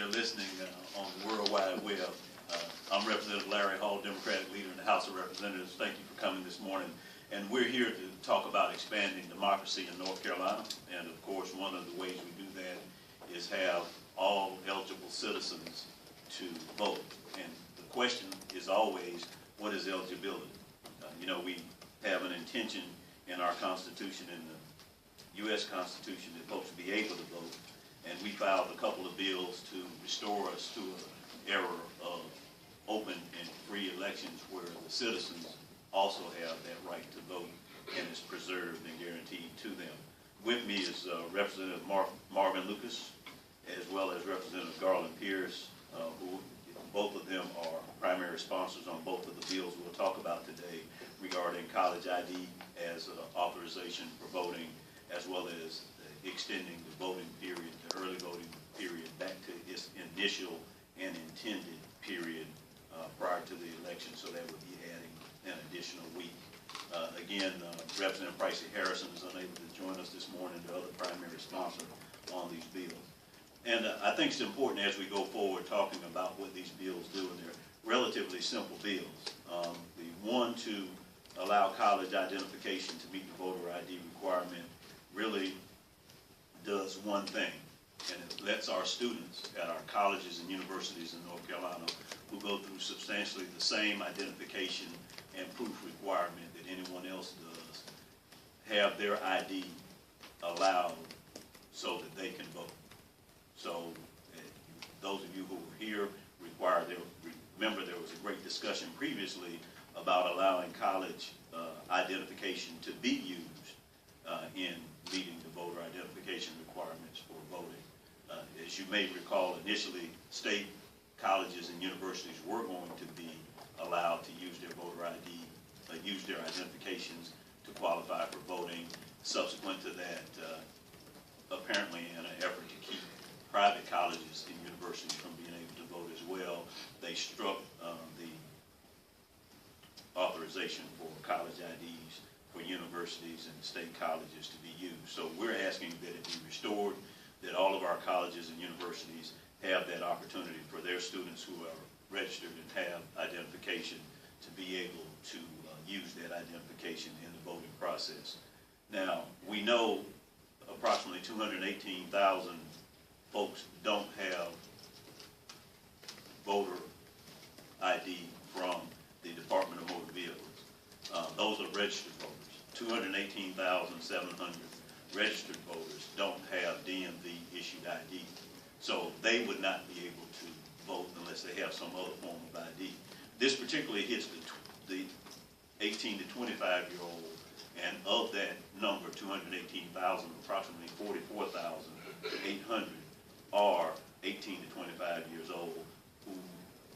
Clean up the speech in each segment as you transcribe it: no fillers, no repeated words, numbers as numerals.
they're listening on the World Wide Web. I'm Representative Larry Hall, Democratic leader in the House of Representatives. Thank you for coming this morning. And we're here to talk about expanding democracy in North Carolina. And of course, one of the ways we do that is have all eligible citizens to vote. And the question is always, what is eligibility? We have an intention in our Constitution, in the U.S. Constitution, that folks be able to vote. And we filed a couple of bills to restore us to an era of open and free elections where the citizens also have that right to vote and is preserved and guaranteed to them. With me is Representative Marvin Lucas, as well as Representative Garland Pierce, who both of them are primary sponsors on both of the bills we'll talk about today regarding college ID as authorization for voting, as well as extending the voting period, the early voting period, back to its initial and intended period prior to the election, so that would be adding an additional week. Again, Representative Pricey Harrison is unable to join us this morning, the other primary sponsor on these bills. And I think it's important as we go forward talking about what these bills do, and they're relatively simple bills. The one to allow college identification to meet the voter ID requirement really does one thing, and it lets our students at our colleges and universities in North Carolina who go through substantially the same identification and proof requirement that anyone else does have their ID allowed so that they can vote. So those of you who were here remember there was a great discussion previously about allowing college identification to be used in meeting the voter identification requirements for voting. As you may recall, initially state colleges and universities were going to be allowed to use their voter ID, use their identifications to qualify for voting. Subsequent to that, apparently in an effort to keep private colleges and universities from being able to vote as well, they struck the authorization for college IDs for universities and state colleges to be used. So we're asking that it be restored, that all of our colleges and universities have that opportunity for their students who are registered and have identification to be able to use that identification in the voting process. Now, we know approximately 218,000 folks don't have voter ID from the Department of Motor Vehicles. Those are registered voters. 218,700 registered voters don't have DMV issued ID. So they would not be able to vote unless they have some other form of ID. This particularly hits the 18 to 25-year-old, and of that number, 218,000, approximately 44,800 are 18 to 25 years old who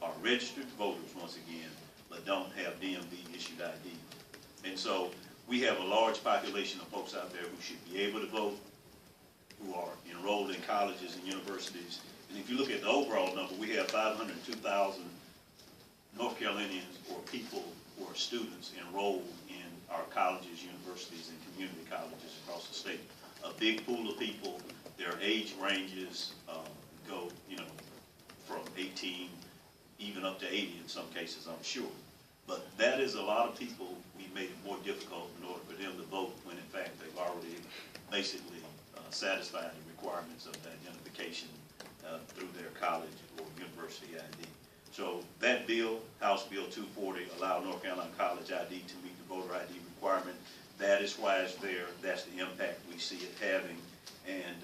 are registered voters, once again, but don't have DMV issued ID. And so we have a large population of folks out there who should be able to vote, who are enrolled in colleges and universities. And if you look at the overall number, we have 502,000 North Carolinians or people who are students enrolled in our colleges, universities, and community colleges across the state. A big pool of people. Their age ranges go, from 18 even up to 80 in some cases, I'm sure. But that is a lot of people. We made it more difficult in order for them to vote when in fact they've already basically satisfied the requirements of the identification through their college or university ID. So that bill, House Bill 240, allow North Carolina college ID to meet the voter ID requirement. That is why it's there. That's the impact we see it having. And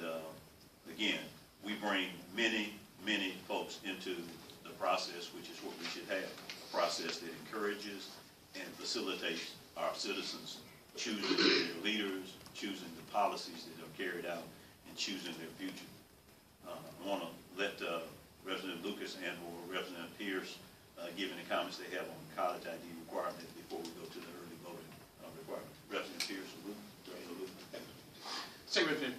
again, we bring many, many folks into the process, which is what we should have. A process that encourages and facilitates our citizens choosing their leaders, choosing the policies that are carried out, and choosing their future. I want to let Representative Lucas and or Representative Pierce give any comments they have on the college ID requirement before we go to the early voting requirement. Representative Pierce or Lucas? Say, Representative,